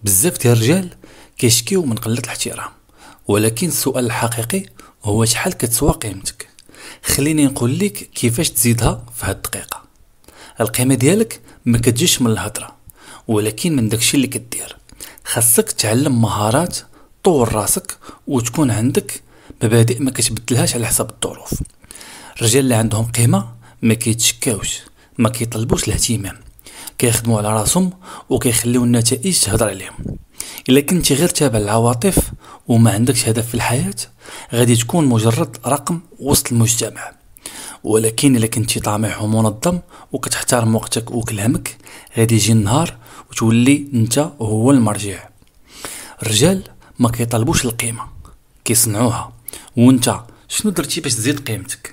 بزاف ديال الرجال كيشكيو من قلة الاحترام، ولكن السؤال الحقيقي هو شحال كتسوى قيمتك. خليني نقول لك كيفاش تزيدها في هاد الدقيقة. القيمة ديالك ما كتجيش من الهضرة، ولكن من داكشي اللي كدير. خاصك تعلم مهارات، طور راسك، وتكون عندك مبادئ ما كتبدلهاش على حسب الظروف. الرجال اللي عندهم قيمة ما كيتشكاوش، ما كيطلبوش الاهتمام، كيخدموا على راسهم وكيخليو النتائج تهضر عليهم. الا كنتي غير تابع العواطف وما عندكش هدف في الحياة، غادي تكون مجرد رقم وسط المجتمع. ولكن الا كنتي طامح ومنظم وكتحترم وقتك وكلامك، غادي يجي النهار وتولي انت هو المرجع. الرجال ما كيطلبوش القيمة، كيصنعوها. وانت شنو درتي باش تزيد قيمتك؟